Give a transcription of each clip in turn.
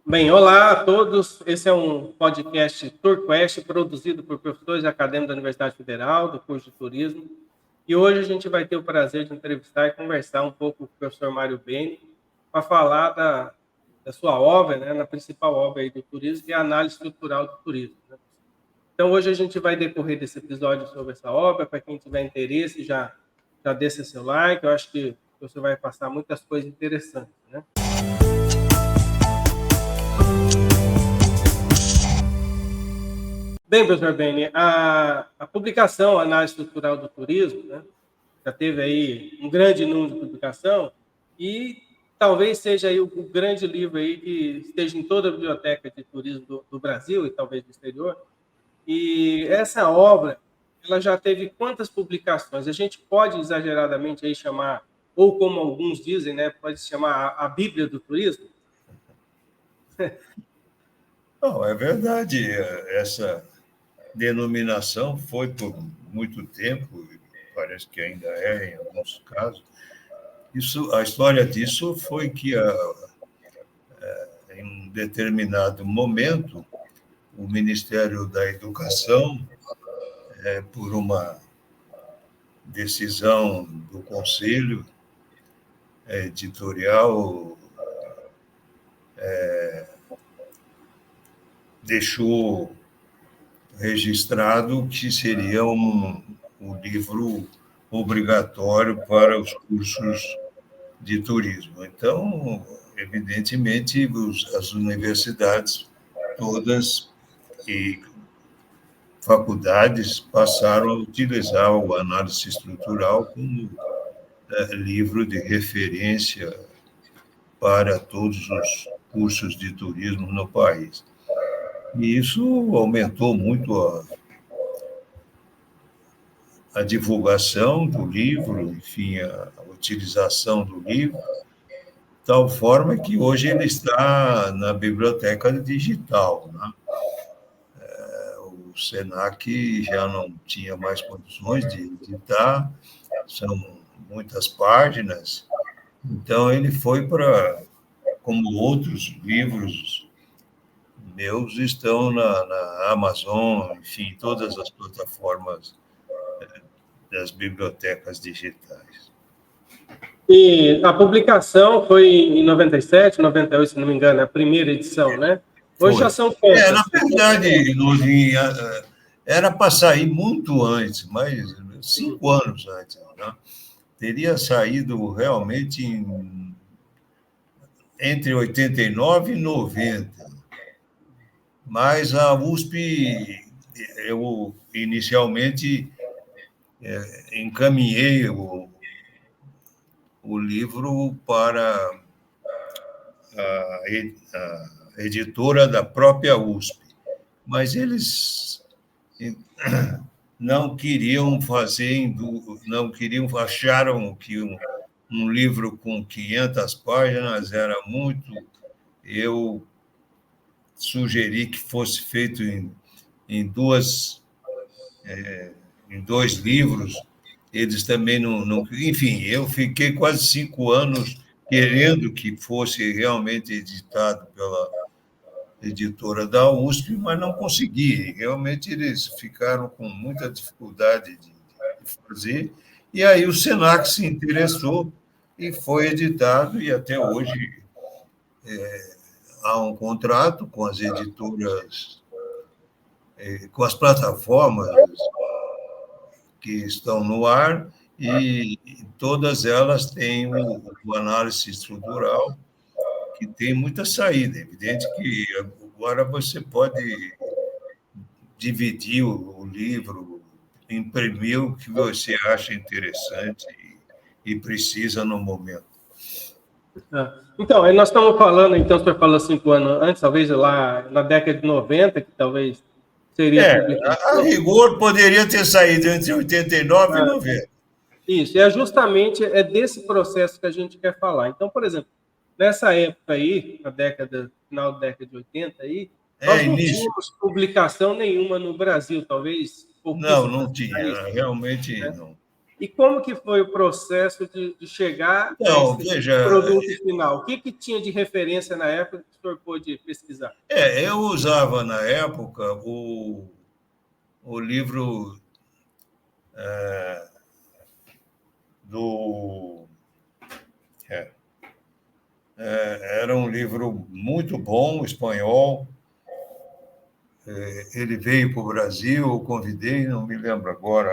Bem, olá a todos. Esse é um podcast TourQuest, produzido por professores acadêmicos da Universidade Federal, do curso de Turismo. E hoje a gente vai ter o prazer de entrevistar e conversar um pouco com o professor Mário Beni para falar da sua obra, né, na principal obra aí do turismo, que é a análise estrutural do turismo, né? Então, hoje a gente vai decorrer desse episódio sobre essa obra. Para quem tiver interesse, já deixa seu like. Eu acho que você vai passar muitas coisas interessantes, né? Bem, professor Beni, a publicação Análise Estrutural do Turismo, né, já teve aí um grande número de publicação e talvez seja aí o grande livro aí que esteja em toda a biblioteca de turismo do Brasil e talvez do exterior. E essa obra, ela já teve quantas publicações? A gente pode exageradamente aí chamar, ou como alguns dizem, né, pode se chamar a Bíblia do Turismo? Não, é verdade. Essa denominação foi por muito tempo, parece que ainda é em alguns casos. A história disso foi que, em um determinado momento, o Ministério da Educação, por uma decisão do Conselho Editorial, deixou registrado que seria um livro obrigatório para os cursos de turismo. Então, evidentemente, as universidades todas e faculdades passaram a utilizar o análise estrutural como livro de referência para todos os cursos de turismo no país. E isso aumentou muito a divulgação do livro, enfim, a utilização do livro, de tal forma que hoje ele está na biblioteca digital, né? O SENAC já não tinha mais condições de editar, são muitas páginas, então ele foi para, como outros livros meus estão na Amazon, enfim, todas as plataformas das bibliotecas digitais. E a publicação foi em 97, 98, se não me engano, a primeira edição, né? Hoje já são quantas? Na verdade, era para sair muito antes, mas 5 anos antes, né? Teria saído realmente entre 89 e 90. Mas a USP, eu inicialmente encaminhei o livro para a editora da própria USP, mas eles não queriam acharam que um livro com 500 páginas era muito. Eu sugeri que fosse feito em dois livros. Eles também não. Enfim, eu fiquei quase 5 anos querendo que fosse realmente editado pela editora da USP, mas não consegui. Realmente eles ficaram com muita dificuldade de fazer. E aí o SENAC se interessou e foi editado, e até hoje há um contrato com as editoras, com as plataformas que estão no ar, e todas elas têm o análise estrutural, que tem muita saída. É evidente que agora você pode dividir o livro, imprimir o que você acha interessante e precisa no momento. Então, nós estamos falando, então, você falou 5 anos antes, talvez lá na década de 90, que talvez seria publicação. A rigor poderia ter saído entre 89 e 90. Isso, justamente desse processo que a gente quer falar. Então, por exemplo, nessa época aí, final da década de 80 aí, nós não tínhamos publicação nenhuma no Brasil, talvez pouquíssimas. Não tinha, realmente né? não. E como que foi o processo de chegar a Então, esse veja, produto final? O que tinha de referência na época que o senhor pôde pesquisar? eu usava na época o livro do. é, Era um livro muito bom, espanhol. Ele veio para o Brasil, eu convidei, não me lembro agora,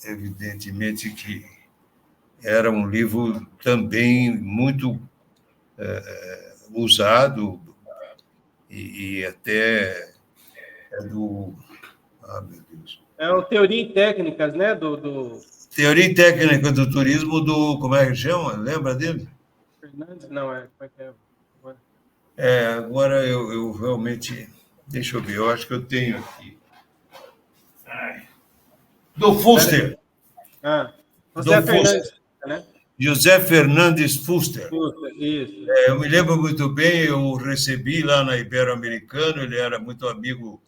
evidentemente que era um livro também muito usado e até é do. Ah, meu Deus. É uma teoria e técnicas, né? Do Teoria e técnica do turismo do. Como é que chama? Lembra dele? Fernandes? Não, como é que é? Agora eu realmente. Deixa eu ver, eu acho que eu tenho aqui. Do Pera aí. Fuster. José Do Fernandes, Fuster. né? José Fernandes Fuster. Puta, isso. Eu me lembro muito bem, eu o recebi lá na Ibero-Americano, ele era muito amigo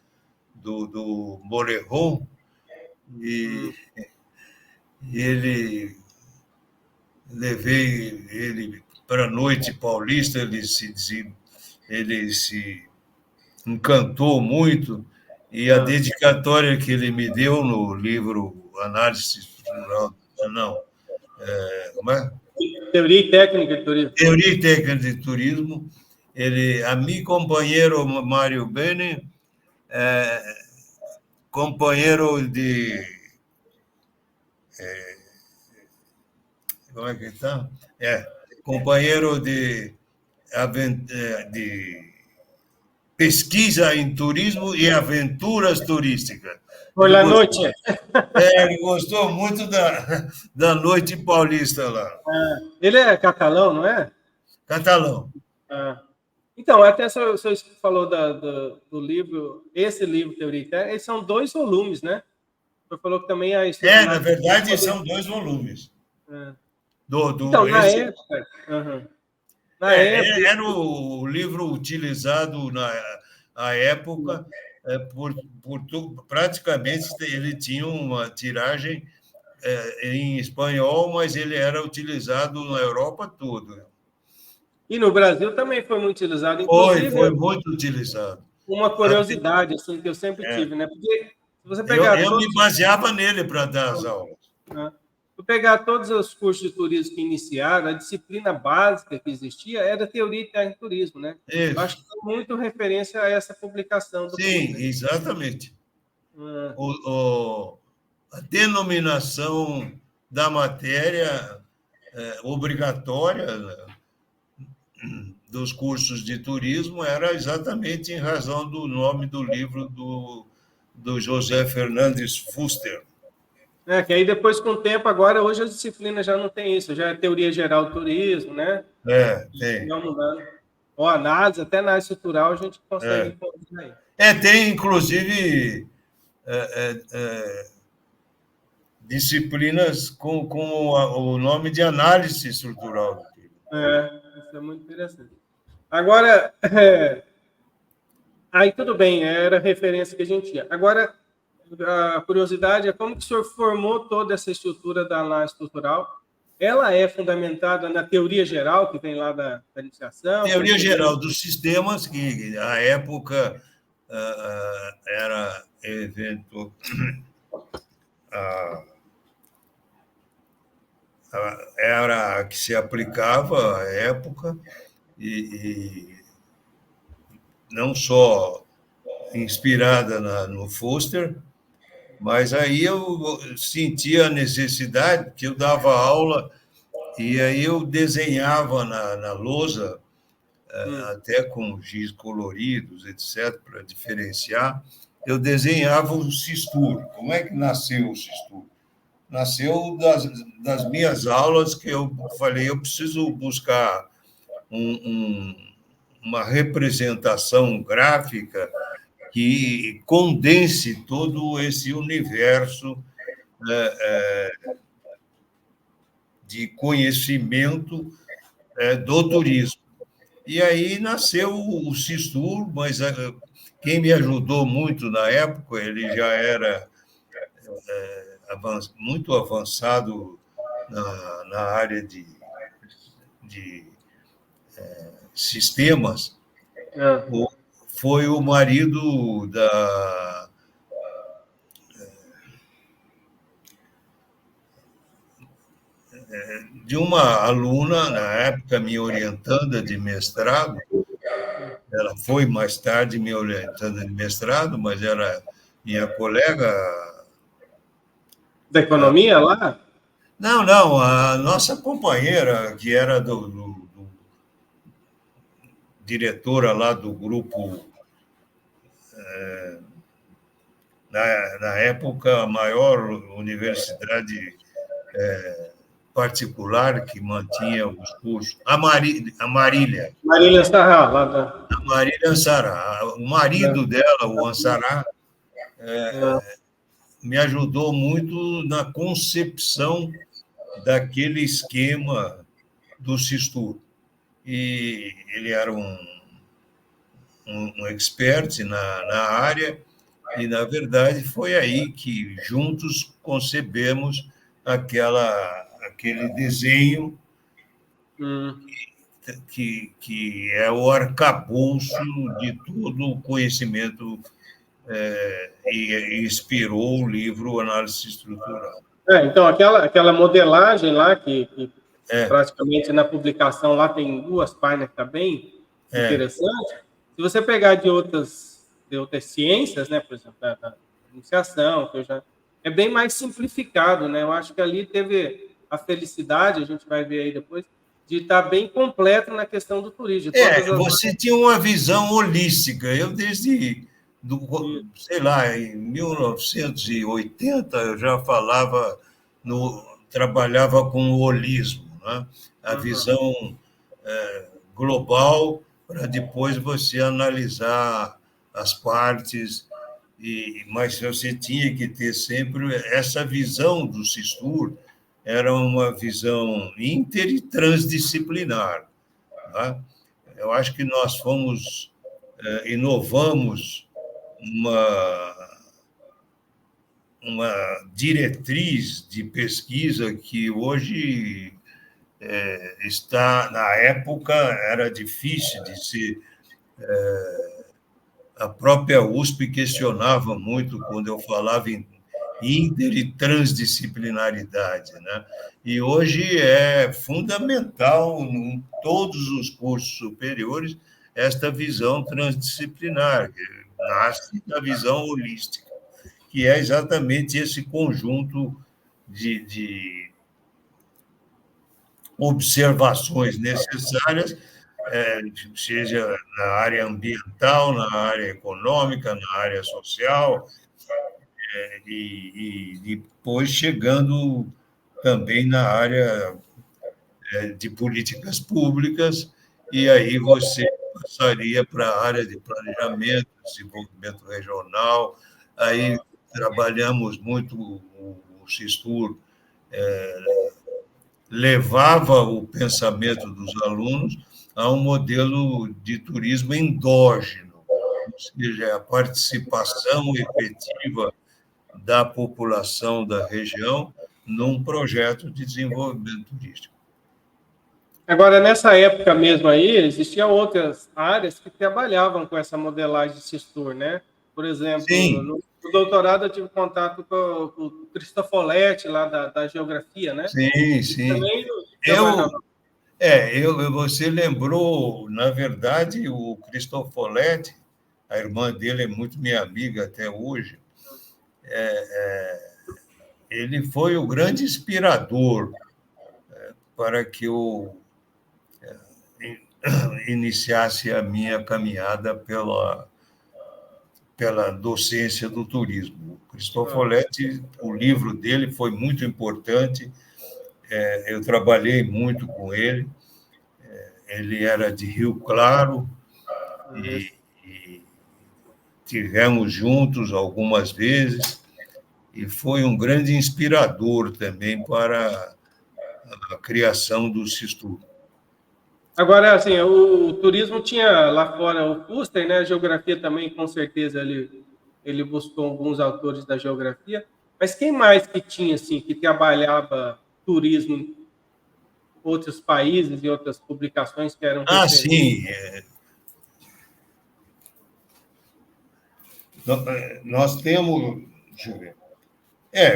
do Morejon, e Hum. ele levei ele para a noite paulista, ele se encantou muito, e a Ah. dedicatória que ele me deu no livro Análise Estrutural, não, como é? Teoria e técnica de turismo. Teoria e técnica de turismo, ele, a mi companheiro Mário Bene, companheiro de. Como é que está? Companheiro de pesquisa em turismo e aventuras turísticas. Por la noite. Ele gostou muito da noite paulista lá. Ele é catalão, não é? Catalão. Ah. Então, até o senhor falou do livro, esse livro, Teoria e Técnica, eles são 2 volumes, né? O senhor falou que também Na verdade, são 2 volumes. Então, na Esse, época, na época, era o livro utilizado na época, praticamente ele tinha uma tiragem em espanhol, mas ele era utilizado na Europa toda. e no Brasil também foi muito utilizado. Foi Inclusive, muito utilizado. uma curiosidade assim, que eu sempre tive, né? Porque se você pegar Eu todos, me baseava nele para dar as aulas. né? Se pegar todos os cursos de turismo que iniciaram, a disciplina básica que existia era teoria e técnica de turismo, né? Eu acho Isso. que tem muito referência a essa publicação do Sim, Fuster. exatamente. Ah, A denominação da matéria obrigatória, né, dos cursos de turismo era exatamente em razão do nome do livro do José Fernandes Fuster. que aí depois, com o tempo, agora, hoje as disciplinas já não tem isso, já é teoria geral do turismo, né? Tem. Vamos mudando. Ou análise, até na área estrutural a gente consegue É. encontrar aí. Tem, inclusive, disciplinas com o nome de análise estrutural. Isso é muito interessante. Agora, aí tudo bem, era a referência que a gente tinha. Agora, a curiosidade é como que o senhor formou toda essa estrutura da análise estrutural? Ela é fundamentada na teoria geral, que vem lá da iniciação? Teoria geral dos sistemas, que à época era evento. Era a que se aplicava à época, e não só inspirada no Foster, mas aí eu sentia a necessidade, que eu dava aula, e aí eu desenhava na lousa, até com giz coloridos, etc., para diferenciar, eu desenhava o Sistur. Como é que nasceu o Sistur? Nasceu das minhas aulas, que eu falei, eu preciso buscar uma representação gráfica que condense todo esse universo de conhecimento do turismo. E aí nasceu o Sistur, mas quem me ajudou muito na época, ele já era muito avançado na área de sistemas, foi o marido de uma aluna, na época, minha orientanda de mestrado. Ela foi mais tarde minha orientanda de mestrado, mas era minha colega. Da economia lá? Não, a nossa companheira, que era diretora lá do grupo, na época, a maior universidade particular que mantinha os cursos, a Marília. Marília Sarra, lá da... A Marília Ansará. O marido dela, o Ansará, me ajudou muito na concepção daquele esquema do Sistur. E ele era um expert na área, e, na verdade, foi aí que juntos concebemos aquele desenho que é o arcabouço de todo o conhecimento e inspirou o livro Análise Estrutural. Então, aquela modelagem lá, que praticamente na publicação lá tem 2 páginas, que está bem interessante. Se você pegar de outras ciências, né, por exemplo, da iniciação, é bem mais simplificado, né? Eu acho que ali teve a felicidade, a gente vai ver aí depois, de estar bem completo na questão do turismo. Você tinha uma visão holística. Eu, desde, sei lá, em 1980, eu já trabalhava com o holismo, né? A visão global, para depois você analisar as partes, mas você tinha que ter sempre essa visão do Sistur. Era uma visão inter e transdisciplinar. Tá? Eu acho que nós inovamos uma diretriz de pesquisa que hoje está, na época, era difícil de se... A própria USP questionava muito quando eu falava em inter e transdisciplinaridade, né? E hoje é fundamental, em todos os cursos superiores, esta visão transdisciplinar, que nasce da visão holística, que é exatamente esse conjunto de observações necessárias, seja na área ambiental, na área econômica, na área social, e depois chegando também na área de políticas públicas, e aí você passaria para a área de planejamento, desenvolvimento regional. Aí trabalhamos muito, o Sistur levava o pensamento dos alunos a um modelo de turismo endógeno, ou seja, a participação efetiva da população da região num projeto de desenvolvimento turístico. Agora, nessa época mesmo aí, existiam outras áreas que trabalhavam com essa modelagem de Sistur, né? Por exemplo, no doutorado eu tive contato com o Cristofoletti, lá da geografia, né? Sim. Também você lembrou, na verdade, o Cristofoletti, a irmã dele é muito minha amiga até hoje, ele foi o grande inspirador para que eu iniciasse a minha caminhada pela docência do turismo. O Cristofoletti, o livro dele foi muito importante, eu trabalhei muito com ele, ele era de Rio Claro, e tivemos juntos algumas vezes, e foi um grande inspirador também para a criação do Sistur. Agora, assim, o turismo tinha lá fora o Fuster, né? A geografia também, com certeza, ele buscou alguns autores da geografia. Mas quem mais que tinha, assim, que trabalhava turismo em outros países e outras publicações que eram referentes? Sim. Nós temos. Deixa eu ver.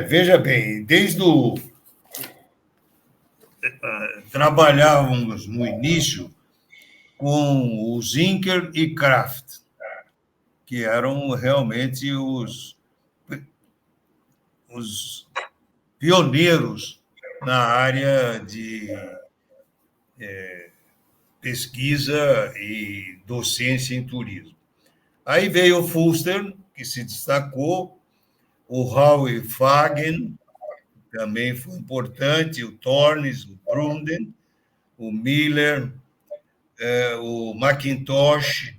Veja bem, trabalhávamos no início com o Zinker e Kraft, que eram realmente os pioneiros na área de pesquisa e docência em turismo. Aí veio o Fuster, que se destacou, o Howie Fagen, também foi importante, o Tornes, o Brunden, o Miller, o McIntosh,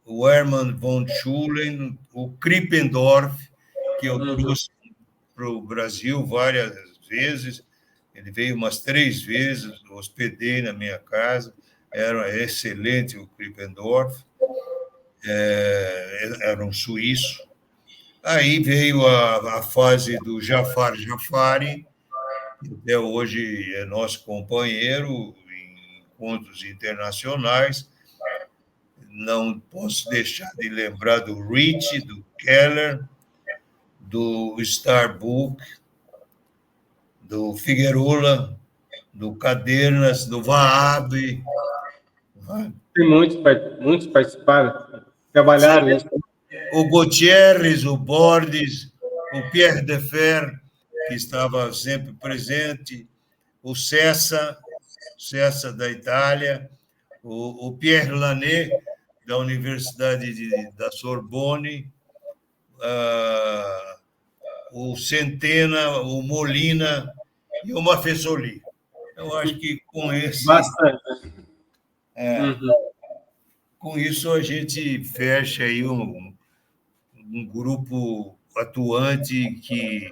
o Hermann von Schulen, o Krippendorf, que eu Uhum. trouxe para o Brasil várias vezes. Ele veio umas 3 vezes, hospedei na minha casa, era excelente o Krippendorf, era um suíço. Aí veio a fase do Jafar Jafari, que até hoje é nosso companheiro em encontros internacionais. Não posso deixar de lembrar do Rich, do Keller, do Starbuck, do Figueroa, do Cadernas, do Vaabe. Tem muitos participaram, trabalharam Sabe, nisso. o Gutierrez, o Borges, o Pierre Defer, que estava sempre presente, o Cessa da Itália, o Pierre Lanet, da Universidade da Sorbonne, o Centena, o Molina e o Mafessoli. Eu acho que Bastante. é, Uhum. com isso a gente fecha aí um grupo atuante que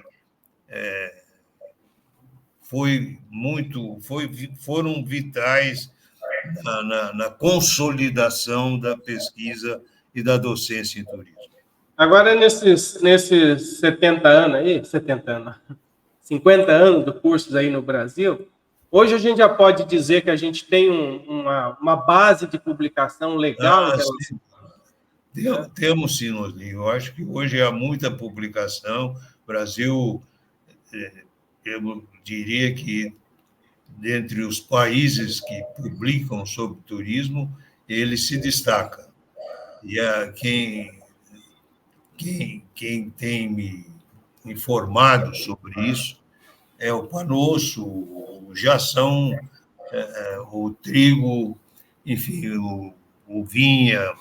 foram vitais na consolidação da pesquisa e da docência em turismo. Agora, nesses 70 anos aí, 70 anos, 50 anos do curso aí no Brasil, hoje a gente já pode dizer que a gente tem uma base de publicação legal em relação. Sim, Né? temos sim, Oslinho. Eu acho que hoje há muita publicação. O Brasil, eu diria que, dentre os países que publicam sobre turismo, ele se destaca. E quem tem me informado sobre isso é o Panosso, o Jação, o Trigo, enfim, o Vinha.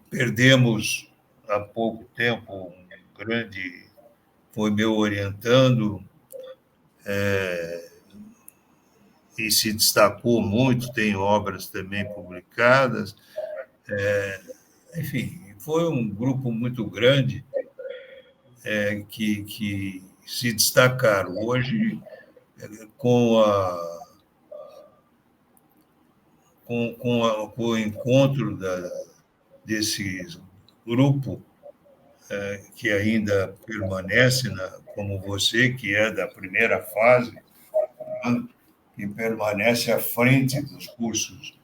Perdemos há pouco tempo um grande, foi meu orientando, e se destacou muito, tem obras também publicadas. Enfim, foi um grupo muito grande que se destacaram. Hoje, com, a, com o encontro desse grupo, que ainda permanece, como você, que é da primeira fase, que permanece à frente dos cursos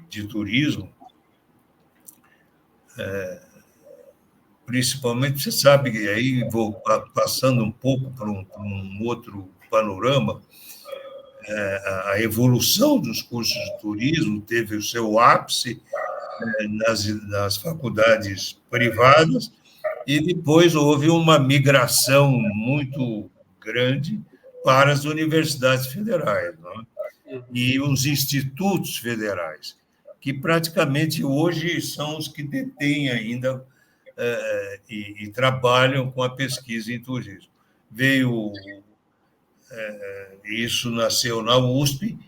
de turismo, principalmente, você sabe que aí, vou passando um pouco para um outro panorama, a evolução dos cursos de turismo teve o seu ápice nas faculdades privadas, e depois houve uma migração muito grande para as universidades federais, não é? E os institutos federais, que praticamente hoje são os que detêm ainda e trabalham com a pesquisa em turismo. Isso nasceu na USP,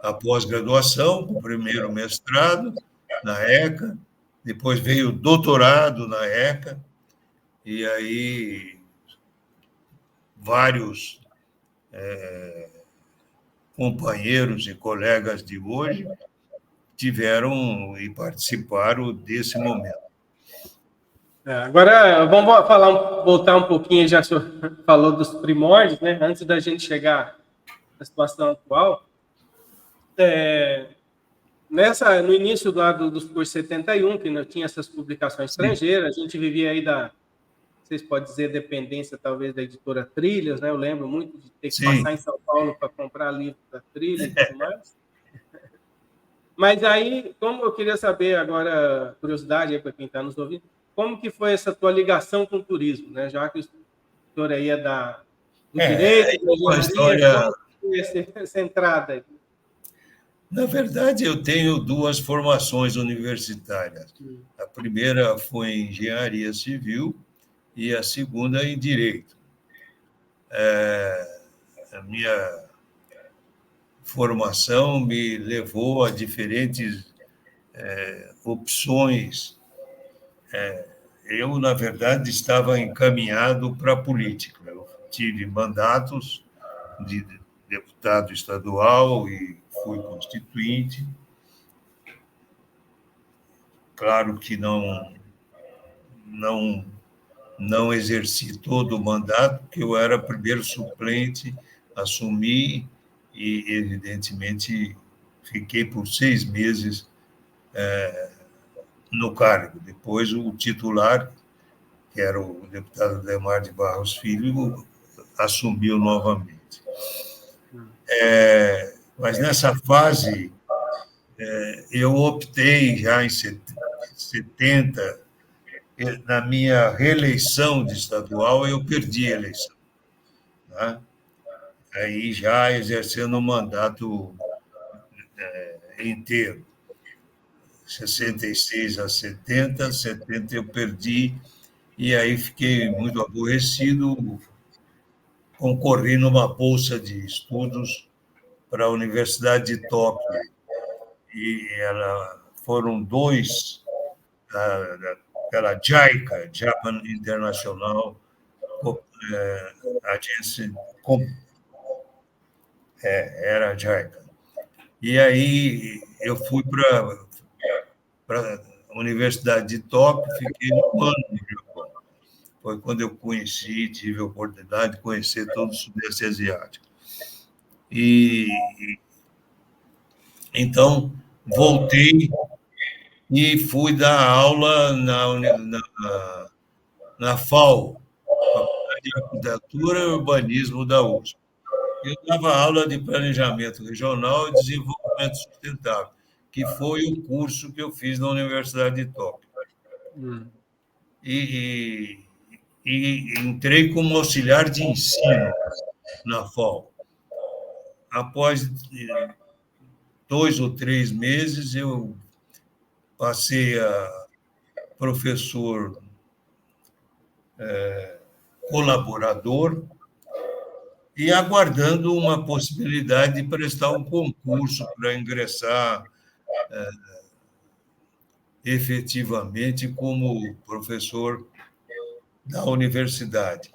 a pós-graduação, o primeiro mestrado na ECA, depois veio o doutorado na ECA, e aí vários companheiros e colegas de hoje tiveram e participaram desse momento. Agora, vamos voltar um pouquinho, já o senhor falou dos primórdios, né? Antes da gente chegar na situação atual. No início dos cursos 71, que não tinha essas publicações estrangeiras, a gente vivia aí vocês podem dizer, dependência talvez da editora Trilhas, né? Eu lembro muito de ter que passar em São Paulo para comprar livro da Trilha e tudo mais. Mas aí, como eu queria saber agora, curiosidade aí para quem está nos ouvindo, como que foi essa tua ligação com o turismo, né? Já que o senhor aí é do direito, da uma história... como foi essa entrada aí? Na verdade, eu tenho duas formações universitárias. A primeira foi em engenharia civil e a segunda em direito. A minha formação me levou a diferentes opções. Eu, na verdade, estava encaminhado para a política. Eu tive mandatos de deputado estadual e fui constituinte. Claro que não exerci todo o mandato, porque eu era primeiro suplente, assumi e, evidentemente, fiquei por 6 meses no cargo. Depois, o titular, que era o deputado Ademar de Barros Filho, assumiu novamente. Mas nessa fase, eu optei já em 70, na minha reeleição de estadual, eu perdi a eleição. Tá? Aí já exercendo o mandato inteiro. 66 a 70, 70 eu perdi, e aí fiquei muito aborrecido, concorri numa bolsa de estudos para a Universidade de Tóquio, e foram 2 pela JICA, Japan International Agency, era a JICA. E aí eu fui para a Universidade de Tóquio, fiquei 1 ano no Japão. Foi quando eu tive a oportunidade de conhecer todo o Sudeste Asiático. E então voltei e fui dar aula na FAO, Faculdade de Arquitetura e Urbanismo da USP. Eu dava aula de Planejamento Regional e Desenvolvimento Sustentável, que foi o curso que eu fiz na Universidade de Tóquio. E entrei como auxiliar de ensino na FAO. Após 2 ou 3 meses, eu passei a professor colaborador e aguardando uma possibilidade de prestar um concurso para ingressar efetivamente como professor da universidade.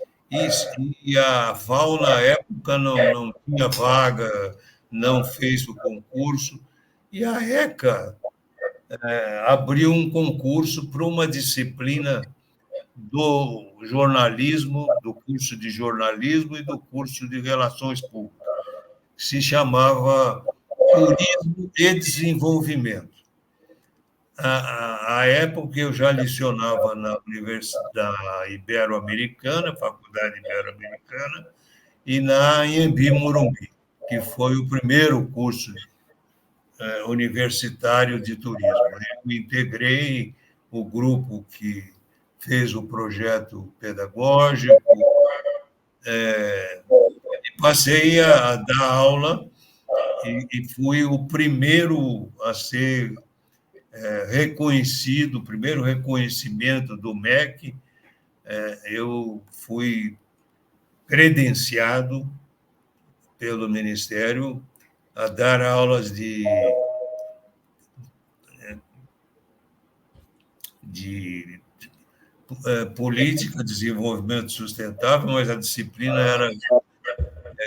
E a FAO, na época, não tinha vaga, não fez o concurso, e a ECA abriu um concurso para uma disciplina do jornalismo, do curso de jornalismo e do curso de relações públicas, que se chamava Turismo e Desenvolvimento. À época, eu já lecionava na Universidade Ibero-Americana, Faculdade Ibero-Americana, e na Anhembi Morumbi, que foi o primeiro curso universitário de turismo. Eu integrei o grupo que fez o projeto pedagógico, passei a dar aula e fui o primeiro a ser reconhecido, o primeiro reconhecimento do MEC. Eu fui credenciado pelo Ministério a dar aulas de política, desenvolvimento sustentável, mas a disciplina era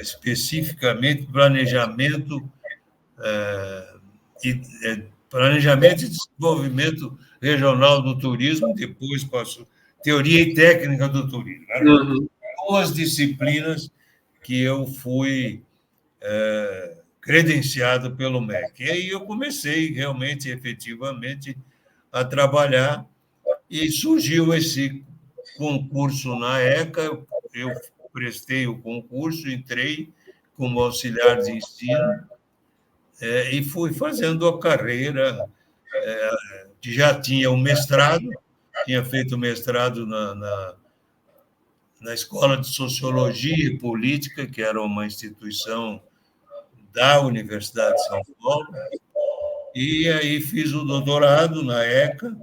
especificamente planejamento Planejamento e Desenvolvimento Regional do Turismo, depois passou Teoria e Técnica do Turismo. Eram duas disciplinas que eu fui credenciado pelo MEC. E aí eu comecei realmente, efetivamente, a trabalhar e surgiu esse concurso na ECA, eu prestei o concurso, entrei como auxiliar de ensino e fui fazendo a carreira, que já tinha um mestrado, tinha feito mestrado na Escola de Sociologia e Política, que era uma instituição da Universidade de São Paulo, e aí fiz o doutorado na ECA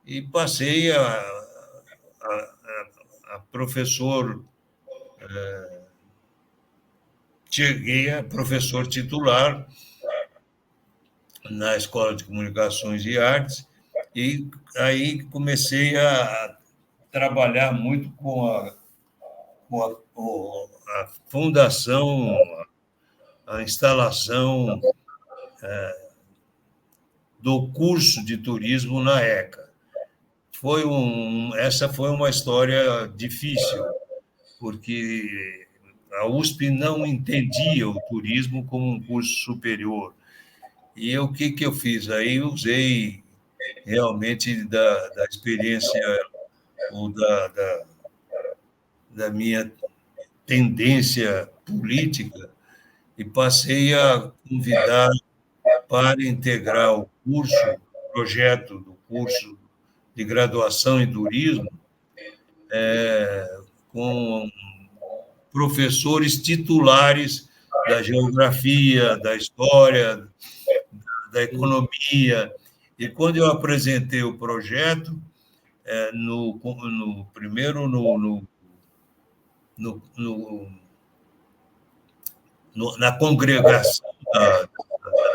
e passei a professor, cheguei a professor titular na Escola de Comunicações e Artes, e aí comecei a trabalhar muito com a fundação, a instalação do curso de turismo na ECA. Essa foi uma história difícil, porque a USP não entendia o turismo como um curso superior. E o que eu fiz? Aí usei realmente da experiência ou da minha tendência política e passei a convidar para integrar o projeto do curso de graduação em turismo, com professores titulares da geografia, da história, da economia. E quando eu apresentei o projeto, primeiro na congregação da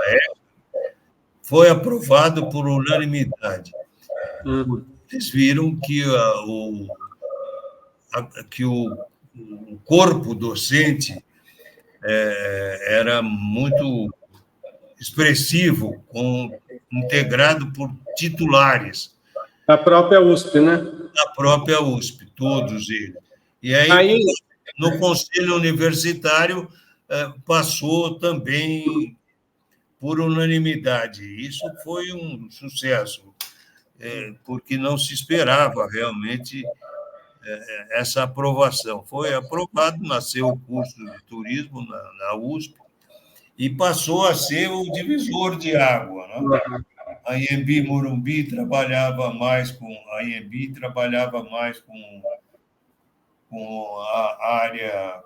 ECA, foi aprovado por unanimidade. Eles viram que o corpo docente era muito expressivo, integrado por titulares. Da própria USP, né? Da própria USP, todos eles. E aí no Conselho Universitário, passou também por unanimidade. Isso foi um sucesso, porque não se esperava realmente essa aprovação. Foi aprovado, nasceu o curso de turismo na USP e passou a ser o divisor de água, né? A Anhembi Morumbi trabalhava mais com a área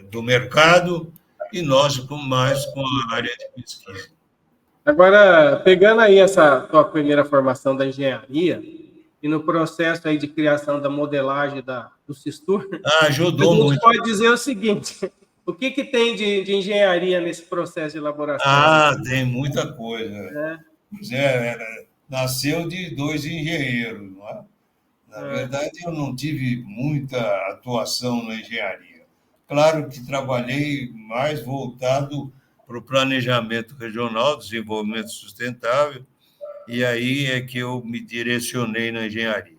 do mercado e nós mais com a área de pesquisa. Agora, pegando aí essa tua primeira formação da engenharia e no processo aí de criação da modelagem do Sistur, ajudou a gente muito. pode dizer o seguinte: o que tem de engenharia nesse processo de elaboração? Tem muita coisa. Nasceu de dois engenheiros, não é? Na verdade, eu não tive muita atuação na engenharia. Claro que trabalhei mais voltado para o planejamento regional, desenvolvimento sustentável, e aí é que eu me direcionei na engenharia.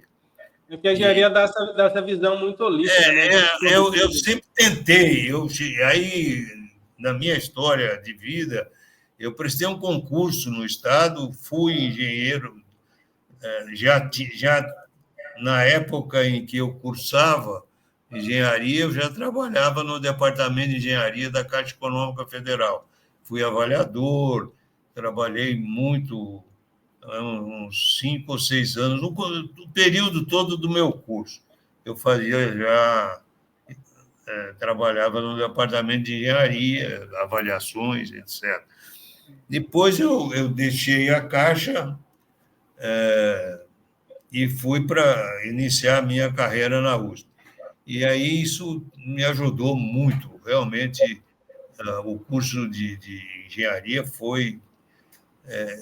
Porque a engenharia dá essa visão muito holística, né? Eu sempre tentei. Aí, na minha história de vida, eu prestei um concurso no Estado, fui engenheiro, já na época em que eu cursava engenharia, eu já trabalhava no Departamento de Engenharia da Caixa Econômica Federal. Fui avaliador, trabalhei muito, uns 5 ou 6 anos, o período todo do meu curso. Eu trabalhava no Departamento de Engenharia, avaliações, etc. Depois eu deixei a Caixa e fui para iniciar a minha carreira na USP. E aí isso me ajudou muito, realmente. O curso de engenharia foi...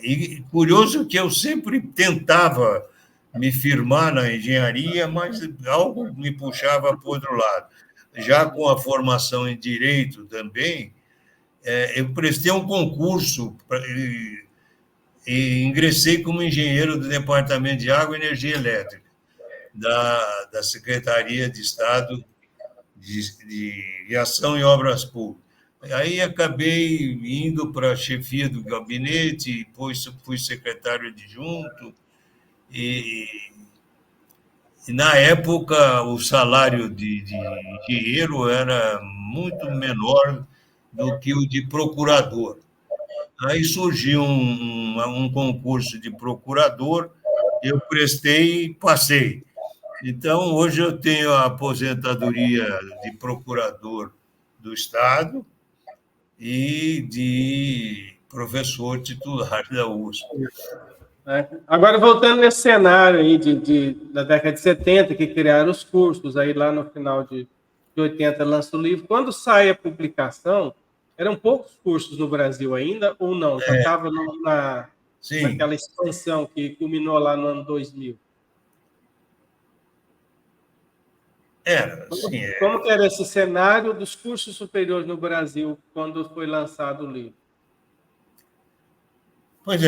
E curioso que eu sempre tentava me firmar na engenharia, mas algo me puxava para o outro lado. Já com a formação em direito também, eu prestei um concurso e ingressei como engenheiro do Departamento de Água e Energia Elétrica da Secretaria de Estado de Viação e Obras Públicas. Aí acabei indo para a chefia do gabinete, depois fui secretário adjunto, e na época o salário de engenheiro era muito menor do que o de procurador. Aí surgiu um concurso de procurador, eu prestei e passei. Então, hoje eu tenho a aposentadoria de procurador do Estado e de professor titular da USP. Agora, voltando nesse cenário aí da década de 70, que criaram os cursos, aí lá no final de 80 lança o livro. Quando sai a publicação, eram poucos cursos no Brasil ainda, ou não? Já estava naquela expansão que culminou lá no ano 2000? Era, sim. Como que era esse cenário dos cursos superiores no Brasil quando foi lançado o livro? Pois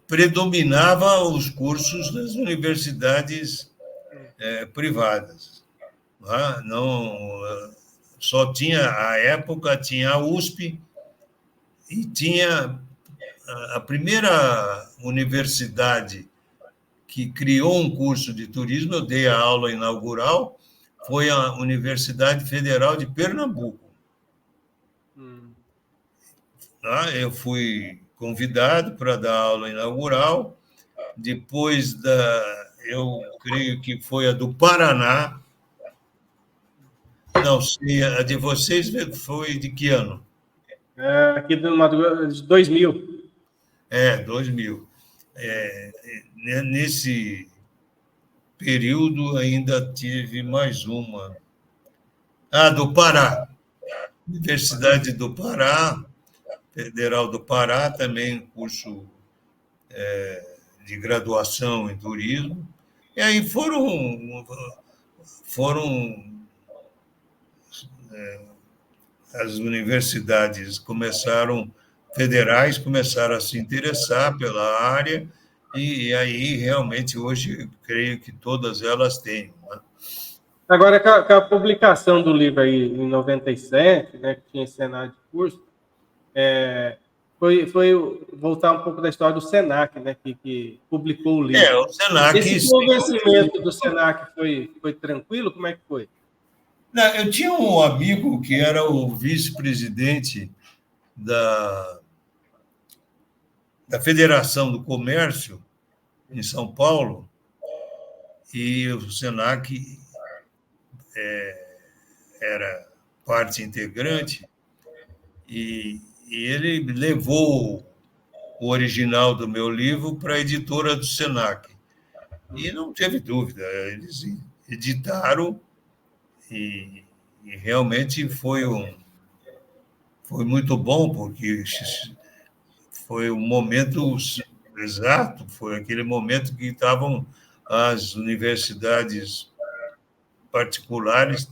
predominava os cursos das universidades privadas. Não, só tinha, à época, tinha a USP e tinha a primeira universidade que criou um curso de turismo, eu dei a aula inaugural, foi a Universidade Federal de Pernambuco. Eu fui convidado para dar a aula inaugural, depois eu creio que foi a do Paraná. Não sei, a de vocês foi de que ano? Aqui do Mato Grosso, de 2000. 2000. Nesse período ainda tive mais uma. Do Pará. Universidade do Pará, Federal do Pará, também curso de graduação em turismo. E aí foram as universidades federais começaram a se interessar pela área, e aí realmente hoje creio que todas elas têm. Né? Agora, com a publicação do livro aí em 97, né, que tinha esse cenário de curso, foi voltar um pouco da história do Senac, né, que publicou o livro. O Senac... Esse convencimento do Senac foi tranquilo? Como é que foi? Não, eu tinha um amigo que era o vice-presidente da Federação do Comércio em São Paulo, e o Senac era parte integrante, e ele levou o original do meu livro para a editora do Senac. E não teve dúvida, eles editaram e realmente foi muito bom, porque foi um momento exato, foi aquele momento que estavam as universidades particulares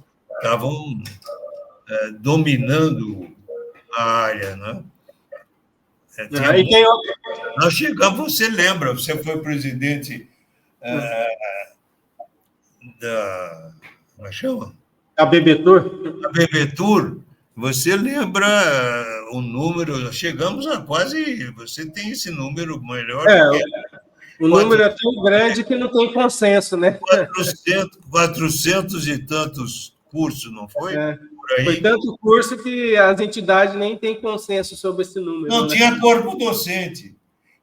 dominando a área, né? Nós chegamos, você lembra, você foi presidente como chama? A BBTur? A BBTur, você lembra o número, chegamos a quase, você tem esse número melhor do que... O número é tão grande que não tem consenso, né? 400 e tantos cursos, não foi? Por aí. Foi tanto curso que as entidades nem têm consenso sobre esse número. Não tinha corpo docente.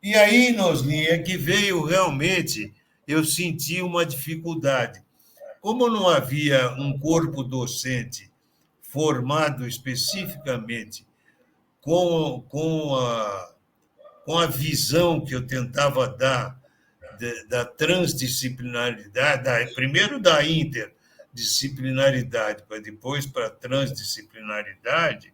E aí, Nosli, é que veio realmente, eu senti uma dificuldade. Como não havia um corpo docente formado especificamente com a visão que eu tentava dar da transdisciplinaridade, primeiro da interdisciplinaridade, para depois para a transdisciplinaridade,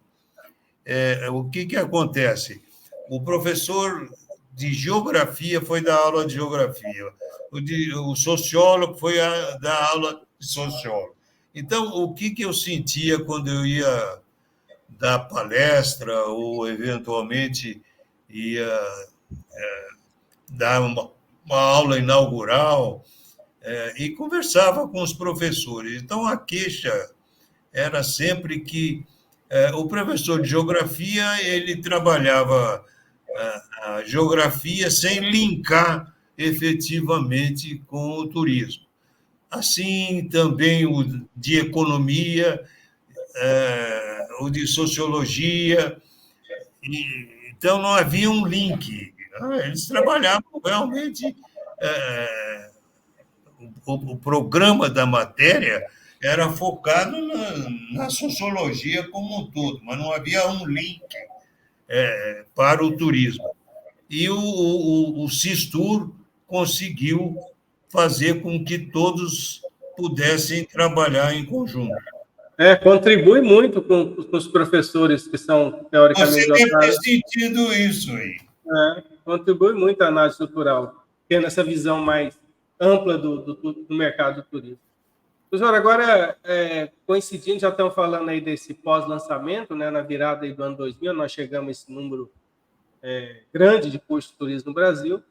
o que acontece? O professor de geografia foi dar aula de geografia, o sociólogo foi dar aula de sociólogo. Então, o que eu sentia quando eu ia dar palestra ou, eventualmente, ia dar uma aula inaugural, e conversava com os professores. Então, a queixa era sempre que o professor de geografia ele trabalhava a geografia sem linkar efetivamente com o turismo. Assim, também o de economia, o de sociologia. Então, não havia um link. Eles trabalhavam realmente. O programa da matéria era focado na sociologia como um todo, mas não havia um link para o turismo. E o Sistur conseguiu fazer com que todos pudessem trabalhar em conjunto. Contribui muito com os professores que são Você teoricamente de deve outra ter área. sentido isso aí. Contribui muito a análise estrutural, tendo essa visão mais ampla do mercado do turismo. Professor, agora, coincidindo, já estamos falando aí desse pós-lançamento, né, na virada aí do ano 2000, nós chegamos a esse número grande de cursos de turismo no Brasil,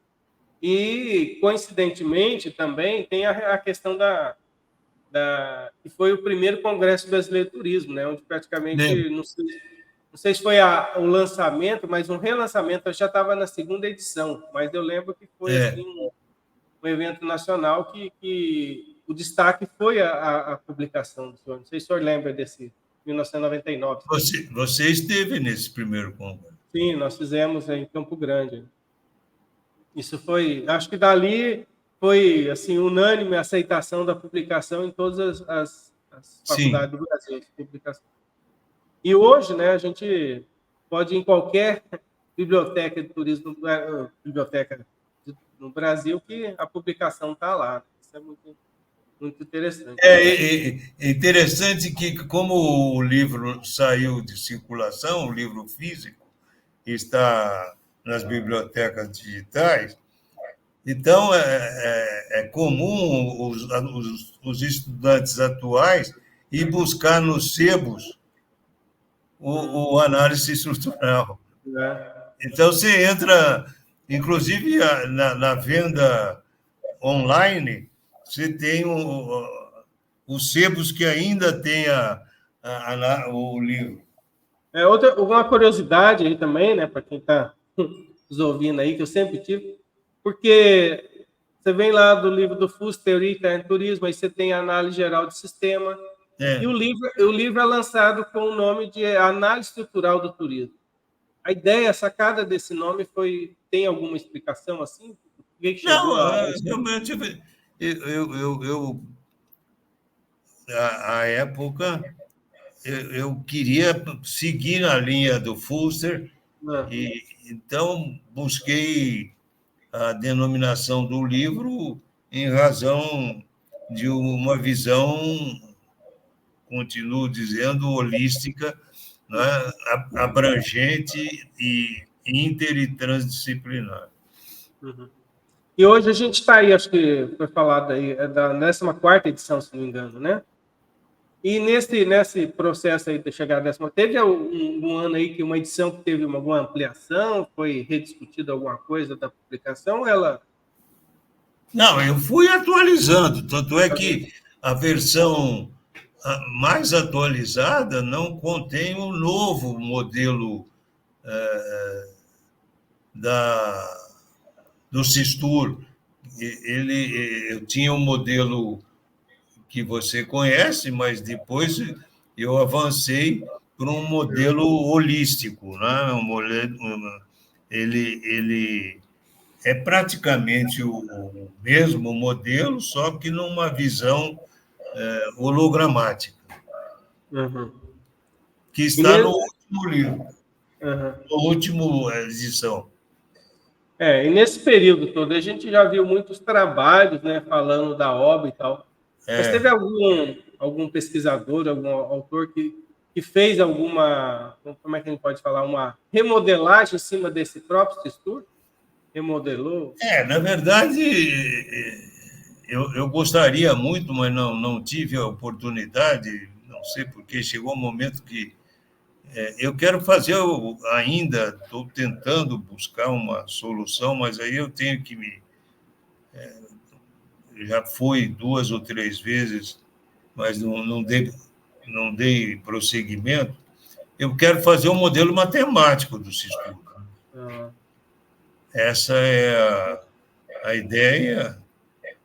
e, coincidentemente, também tem a questão que foi o primeiro Congresso Brasileiro de Turismo, né, onde praticamente, não sei se foi o lançamento, mas um relançamento, eu já estava na segunda edição, mas eu lembro que foi assim, um evento nacional que o destaque foi a publicação do senhor. Não sei se o senhor lembra desse 1999. Você esteve nesse primeiro congresso? Sim, nós fizemos em Campo Grande. Isso foi, acho que dali foi assim unânime a aceitação da publicação em todas as faculdades do Brasil de publicação. E hoje, né, a gente pode ir em qualquer biblioteca de turismo, biblioteca no Brasil, que a publicação está lá. Isso é muito interessante. É interessante que, como o livro saiu de circulação, o livro físico está nas bibliotecas digitais, então é comum os estudantes atuais ir buscar nos sebos o análise estrutural. Então, você entra, inclusive, na venda online, você tem os sebos que ainda tem o livro. Uma curiosidade aí também, né, para quem está nos ouvindo aí, que eu sempre tive, porque você vem lá do livro do FUS, Teoria Interna do Turismo, aí você tem a análise geral de sistema, e o livro é lançado com o nome de Análise Estrutural do Turismo. A ideia, a sacada desse nome tem alguma explicação assim? Realmente, à época, eu queria seguir na linha do Fuster, e então busquei a denominação do livro em razão de uma visão, continuo dizendo, holística, né, abrangente e inter e transdisciplinar. Uhum. E hoje a gente está aí, acho que foi falado aí, da 14ª edição, se não me engano, né? E nesse processo aí de chegar à 10ª, teve um ano aí que uma edição que teve alguma ampliação, foi rediscutida alguma coisa da publicação, ela... Não, eu fui atualizando, tanto é que a versão mais atualizada não contém o novo modelo do Sistur. Eu tinha um modelo que você conhece, mas depois eu avancei para um modelo holístico, né? Ele é praticamente o mesmo modelo, só que numa visão hologramática, que está no último livro, na última edição. E nesse período todo, a gente já viu muitos trabalhos, né, falando da obra e tal. Mas teve algum pesquisador, algum autor que fez alguma, como é que a gente pode falar, uma remodelagem em cima desse próprio Sistur? Remodelou? Na verdade, eu gostaria muito, mas não tive a oportunidade, não sei porque chegou um momento que Eu quero fazer, ainda estou tentando buscar uma solução, mas aí eu tenho que já fui 2 ou 3 vezes, mas não dei prosseguimento. Eu quero fazer um modelo matemático do Sistura. Ah, Essa é a ideia.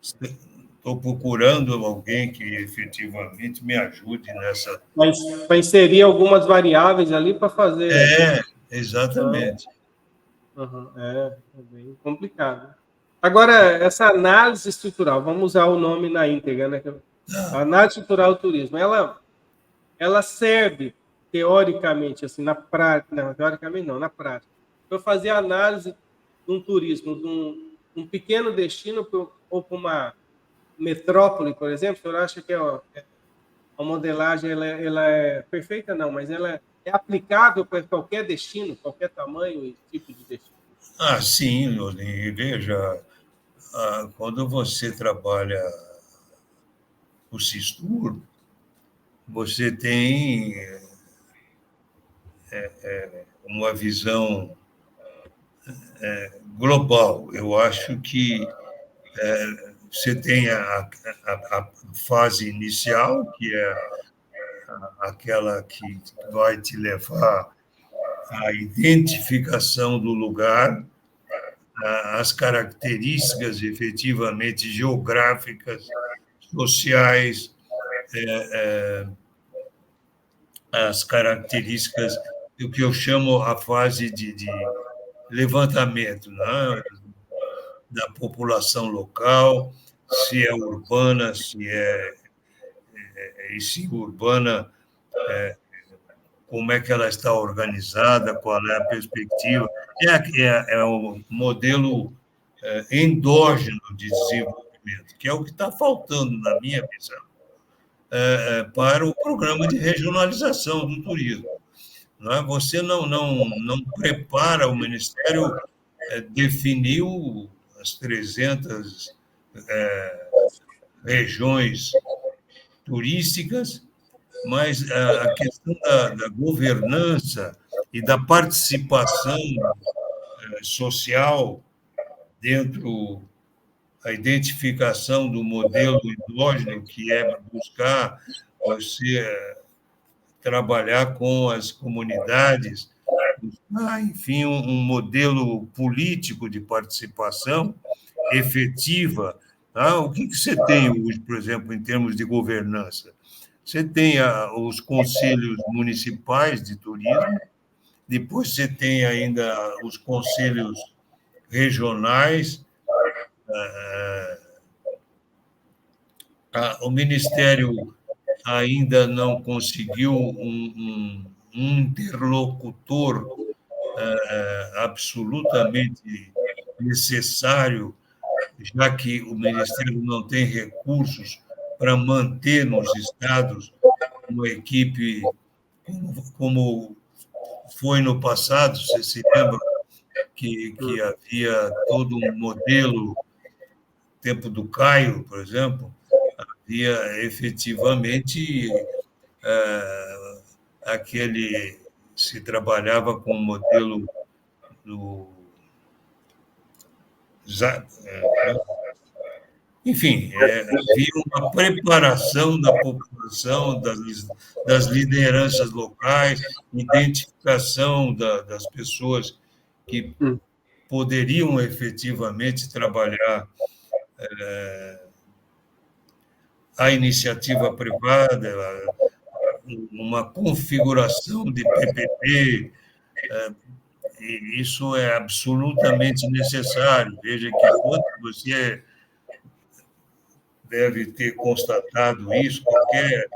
Estou procurando alguém que efetivamente me ajude nessa. mas para inserir algumas variáveis ali para fazer. Exatamente. Uhum, é bem complicado. Agora, essa análise estrutural, vamos usar o nome na íntegra, né? A análise estrutural do turismo, ela serve teoricamente, assim, na prática, não, teoricamente não, na prática, para fazer análise de um turismo, de um pequeno destino ou para uma metrópole, por exemplo. O senhor acha que a modelagem ela é perfeita? Não, mas ela é aplicável para qualquer destino, qualquer tamanho e tipo de destino? Sim, Loni, veja, quando você trabalha o Sistur, você tem uma visão global. Eu acho que você tem a fase inicial, que é aquela que vai te levar à identificação do lugar, as características efetivamente geográficas, sociais, as características do que eu chamo a fase de levantamento, né, da população local, se é urbana, e se urbana, como é que ela está organizada, qual é a perspectiva. É o modelo endógeno de desenvolvimento, que é o que está faltando, na minha visão, para o programa de regionalização do turismo. Não é? Você não prepara, o Ministério definiu as 300 regiões turísticas, mas a questão da governança e da participação social dentro da identificação do modelo endógeno, que é buscar você trabalhar com as comunidades, enfim, um modelo político de participação efetiva. Tá? O que você tem hoje, por exemplo, em termos de governança? Você tem os conselhos municipais de turismo, depois você tem ainda os conselhos regionais, o Ministério ainda não conseguiu um interlocutor absolutamente necessário, já que o Ministério não tem recursos para manter nos estados uma equipe como foi no passado. Você se lembra que havia todo um modelo, tempo do Caio, por exemplo, havia efetivamente aquele, se trabalhava com o modelo do enfim, havia uma preparação da população, das lideranças locais, identificação das pessoas que poderiam efetivamente trabalhar a iniciativa privada, uma configuração de PPP, e isso é absolutamente necessário. Veja que quando você deve ter constatado isso, qualquer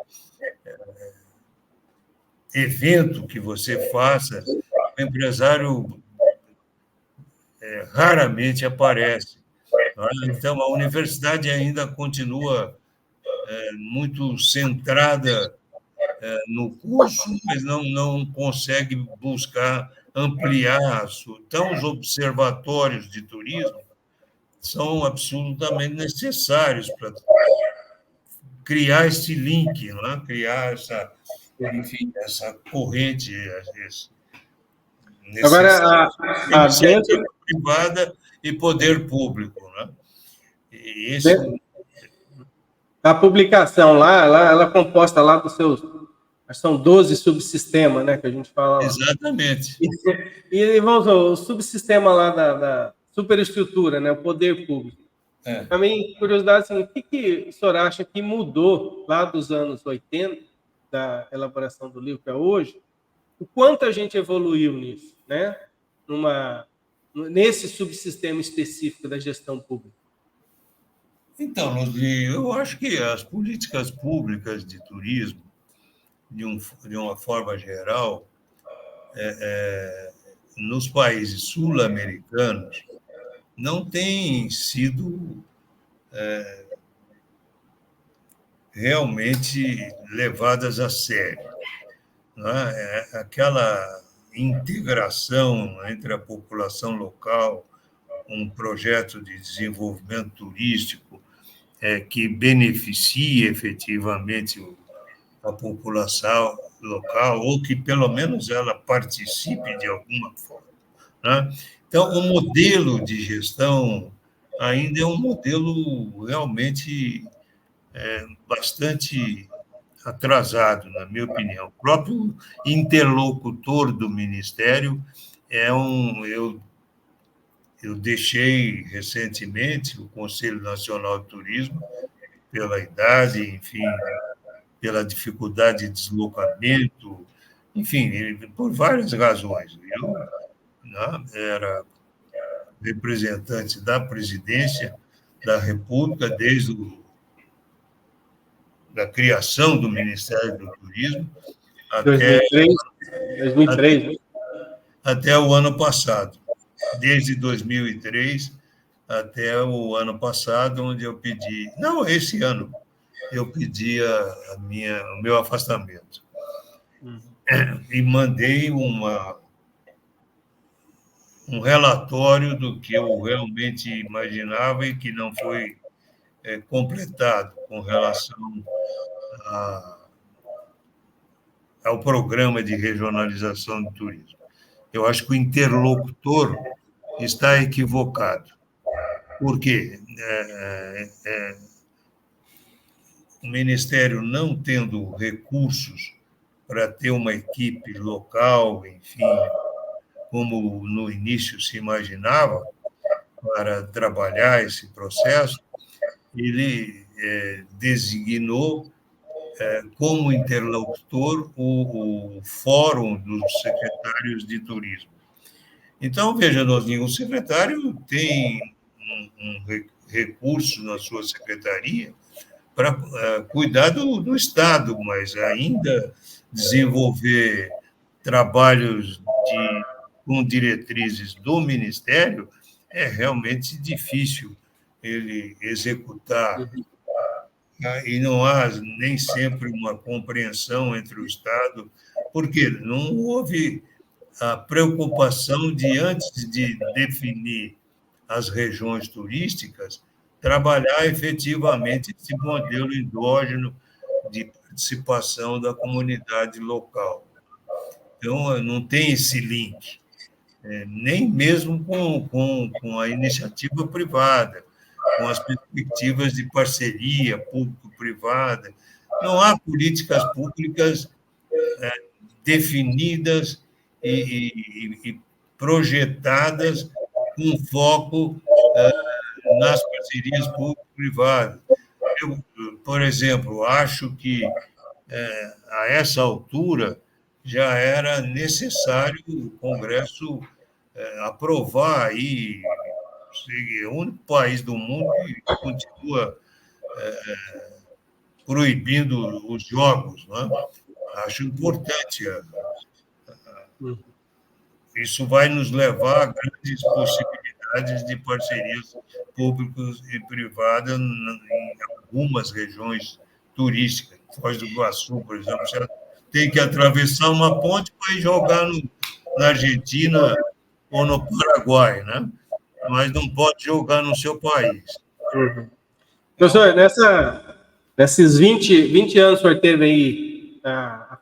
evento que você faça, o empresário raramente aparece. Então, a universidade ainda continua muito centrada no curso, mas não consegue buscar ampliar. Então, os observatórios de turismo são absolutamente necessários para criar esse link, não é? Criar enfim, essa corrente, Agora, iniciativa dentro, privada e poder público, né? E esse dentro da publicação lá, ela é composta lá dos seus, acho que são 12 subsistemas, né, que a gente fala lá. exatamente. E vamos lá, o subsistema lá da superestrutura, né, o poder público. A minha curiosidade assim, o que o senhor acha que mudou lá dos anos 80, da elaboração do livro para hoje, o quanto a gente evoluiu nisso, né? Nesse subsistema específico da gestão pública. Então, Luzia, eu acho que as políticas públicas de turismo, de uma forma geral, nos países sul-americanos, não têm sido realmente levadas a sério. Né? Aquela integração entre a população local, um projeto de desenvolvimento turístico que beneficie efetivamente a população local, ou que pelo menos ela participe de alguma forma. Né? Então, o modelo de gestão ainda é um modelo realmente bastante atrasado, na minha opinião. O próprio interlocutor do Ministério eu deixei recentemente o Conselho Nacional de Turismo, pela idade, enfim, pela dificuldade de deslocamento, enfim, por várias razões. Eu, né, era representante da presidência da República desde da criação do Ministério do Turismo até, 2003, né? até o ano passado. Desde 2003 até o ano passado, onde eu pedi... Não, esse ano eu pedi o meu afastamento. E mandei um relatório do que eu realmente imaginava e que não foi completado com relação ao programa de regionalização do turismo. Eu acho que o interlocutor está equivocado. Por quê? O Ministério não tendo recursos para ter uma equipe local, enfim, como no início se imaginava, para trabalhar esse processo, ele designou como interlocutor o Fórum dos Secretários de Turismo. Então, veja, Nozinho, o secretário tem um recurso na sua secretaria para cuidar do Estado, mas ainda desenvolver trabalhos com diretrizes do Ministério é realmente difícil ele executar. E não há nem sempre uma compreensão entre o Estado, porque não houve a preocupação de, antes de definir as regiões turísticas, trabalhar efetivamente esse modelo endógeno de participação da comunidade local. Então, não tem esse link, nem mesmo com a iniciativa privada, com as perspectivas de parceria público-privada. Não há políticas públicas definidas e projetadas com foco nas parcerias público-privadas. Eu, por exemplo, acho que a essa altura já era necessário o Congresso aprovar aí, é o único país do mundo que continua proibindo os jogos, né? Acho importante. Isso vai nos levar a grandes possibilidades de parcerias públicas e privadas em algumas regiões turísticas. Foz do Iguaçu, por exemplo, você tem que atravessar uma ponte para ir jogar na Argentina ou no Paraguai, né? Mas não pode jogar no seu país. Professor, nesses 20 anos que o senhor teve aí à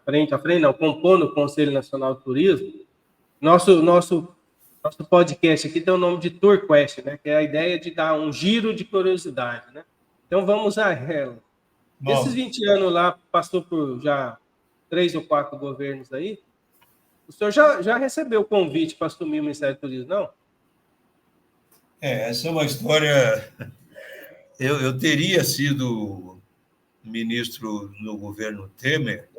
compondo o Conselho Nacional de Turismo. Nosso podcast aqui tem o nome de TourQuest, né? Que é a ideia de dar um giro de curiosidade, né? Então vamos a ela. Esses 20 anos lá, passou por já 3 ou 4 governos aí. O senhor já recebeu o convite para assumir o Ministério do Turismo, não? Essa é uma história. Eu teria sido ministro no governo Temer,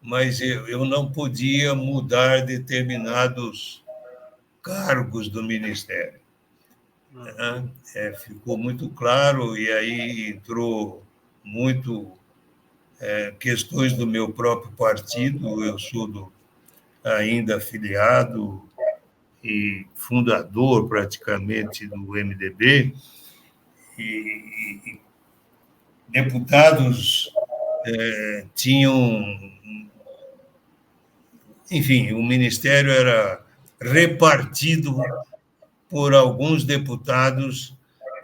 mas eu não podia mudar determinados cargos do Ministério. Ficou muito claro, e aí entrou muito questões do meu próprio partido. Eu sou ainda afiliado e fundador, praticamente, do MDB, e deputados tinham... Enfim, o ministério era repartido por alguns deputados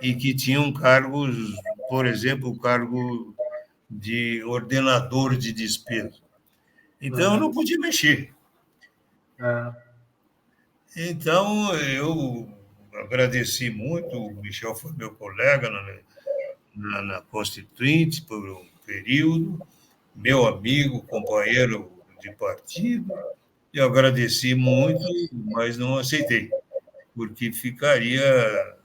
e que tinham cargos, por exemplo, o cargo de ordenador de despesa. Então, eu não podia mexer. Então, eu agradeci muito, o Michel foi meu colega na Constituinte por um período, meu amigo, companheiro de partido, e agradeci muito, mas não aceitei, porque ficaria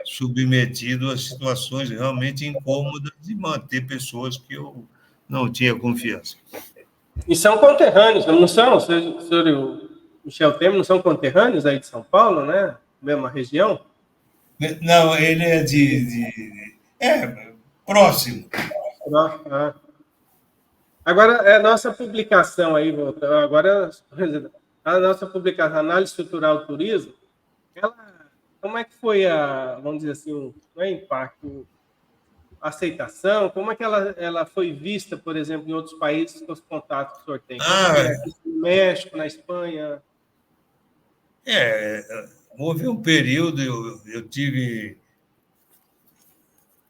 submetido a situações realmente incômodas de manter pessoas que eu não tinha confiança. E são conterrâneos, não são? O senhor e o Michel Temer não são conterrâneos aí de São Paulo, né? Mesma região? Não, ele é próximo. Agora, a nossa publicação aí, agora, a nossa publicação, Análise Estrutural do Turismo, como é que foi vamos dizer assim, o impacto, a aceitação, como é que ela foi vista, por exemplo, em outros países com os contatos que o senhor tem? No México, na Espanha? Houve um período, eu tive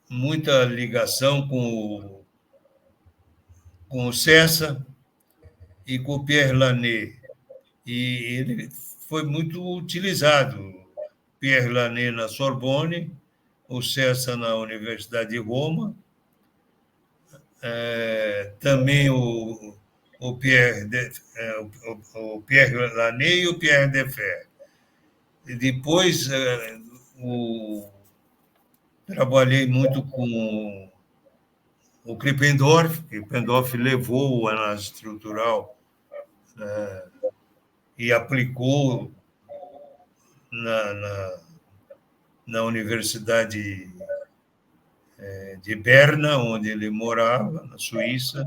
muita ligação com o Cessa e com o Pierre Lanet, e ele foi muito utilizado. Pierre Lanet na Sorbonne, o Cessa na Universidade de Roma, também o Pierre Lanet e o Pierre Defer. E depois trabalhei muito com o Krippendorf, que Krippendorf levou a análise estrutural e aplicou na Universidade de Berna, onde ele morava, na Suíça.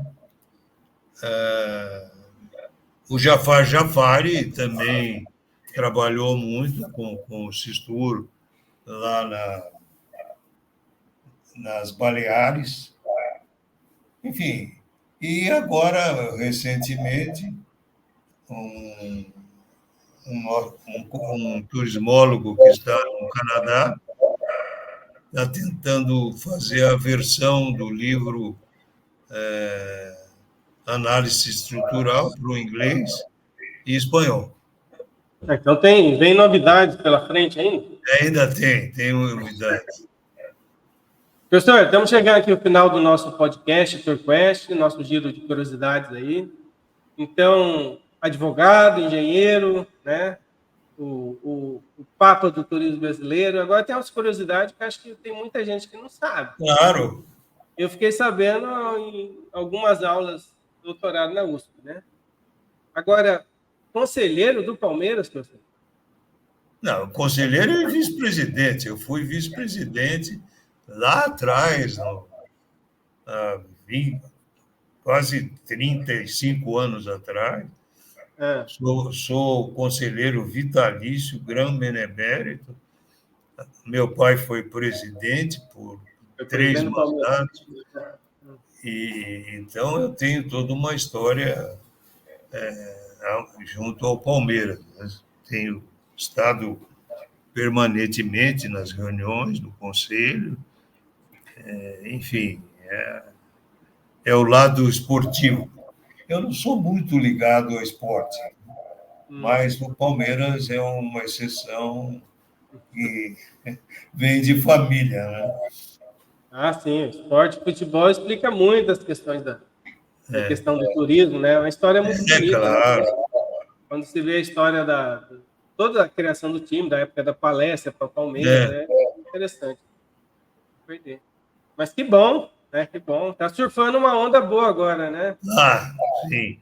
O Jafar Jafari também trabalhou muito com o Sistur lá nas Baleares. Enfim, e agora, recentemente, um turismólogo que está no Canadá está tentando fazer a versão do livro Análise Estrutural para o inglês e espanhol. Então vem novidades pela frente ainda? Ainda tem novidades. Professor, estamos chegando aqui ao final do nosso podcast, TourQuest, nosso giro de curiosidades aí. Então, advogado, engenheiro, né? O Papa do turismo brasileiro. Agora tem umas curiosidades que acho que tem muita gente que não sabe. Claro. Eu fiquei sabendo em algumas aulas de doutorado na USP, né? Agora, conselheiro do Palmeiras, professor? Não, conselheiro e vice-presidente. Eu fui vice-presidente lá atrás, há quase 35 anos atrás. Sou conselheiro vitalício, grão benemérito. Meu pai foi presidente por 3 mandatos. Então, eu tenho toda uma história junto ao Palmeiras. Tenho estado permanentemente nas reuniões do conselho. Enfim, é o lado esportivo. Eu não sou muito ligado ao esporte, mas o Palmeiras é uma exceção que vem de família, né? Ah, sim, esporte, futebol explica muitas questões da questão do turismo, né? É uma história muito É bonita, né? claro. Quando se vê a história toda a criação do time, da época da Palestra para o Palmeiras, É. é interessante. Perder. Mas que bom, né? Que bom. Tá surfando uma onda boa agora, né? Ah, sim.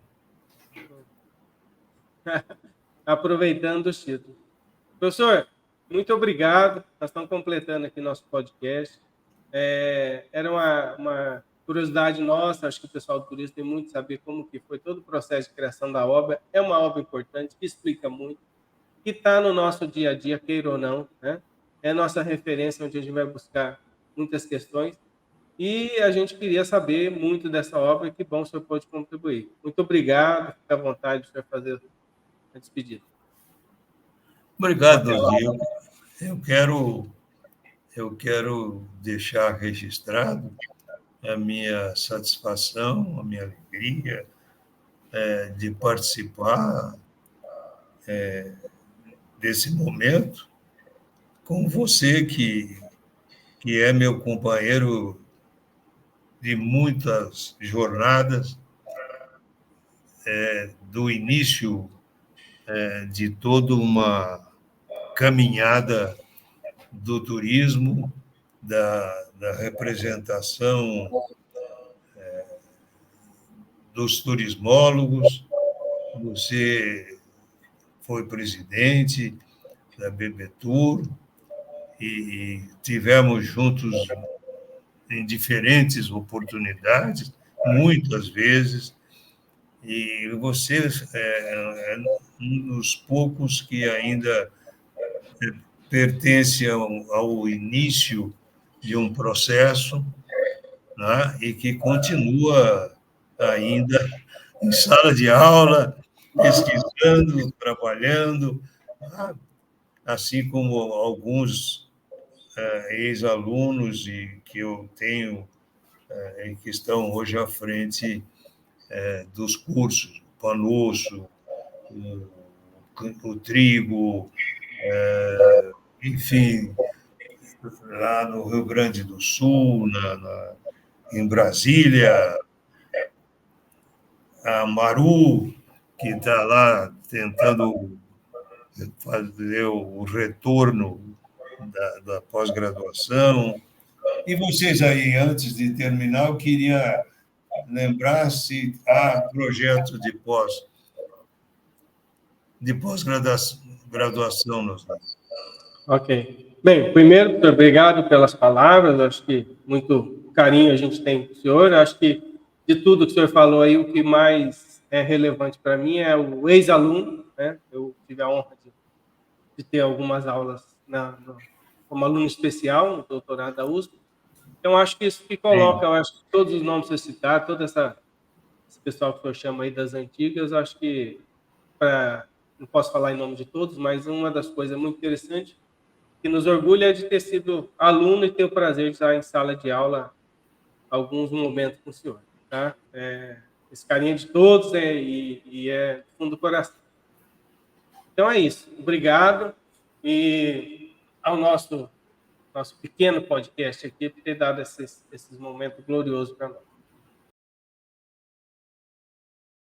Aproveitando o título. Professor, muito obrigado. Nós estamos completando aqui nosso podcast. Era uma curiosidade nossa, acho que o pessoal do turismo tem muito a saber como que foi todo o processo de criação da obra. É uma obra importante, que explica muito, que está no nosso dia a dia, queira ou não, né? É nossa referência, onde a gente vai buscar muitas questões. E a gente queria saber muito dessa obra, que bom o senhor pode contribuir. Muito obrigado, fique à vontade de o senhor fazer a despedida. Obrigado, Diego. Eu quero deixar registrado a minha satisfação, a minha alegria de participar desse momento com você, que é meu companheiro de muitas jornadas, do início de toda uma caminhada do turismo, da representação dos turismólogos. Você foi presidente da BBTur e tivemos juntos em diferentes oportunidades, muitas vezes, e você é um dos poucos que ainda pertence ao início de um processo, né, e que continua ainda em sala de aula, pesquisando, trabalhando, assim como alguns ex-alunos que eu tenho e que estão hoje à frente dos cursos, o Panosso, o Trigo, enfim, lá no Rio Grande do Sul, em Brasília, a Maru, que está lá tentando fazer o retorno da pós-graduação. E vocês aí, antes de terminar, eu queria lembrar se há projeto de pós-graduação nos Ok. Bem, primeiro, muito obrigado pelas palavras. Acho que muito carinho a gente tem com o senhor. Acho que de tudo que o senhor falou aí, o que mais é relevante para mim é o ex-aluno, né? Eu tive a honra de ter algumas aulas como aluno especial no doutorado da USP. Então, acho que isso que coloca, eu acho que todos os nomes que você citar, esse pessoal que o senhor chama aí das antigas, acho que, não posso falar em nome de todos, mas uma das coisas muito interessantes que nos orgulha é de ter sido aluno e ter o prazer de estar em sala de aula alguns momentos com o senhor. Tá? Esse carinho de todos e é do fundo do coração. Então é isso. Obrigado e ao nosso pequeno podcast aqui por ter dado esses momentos gloriosos para nós.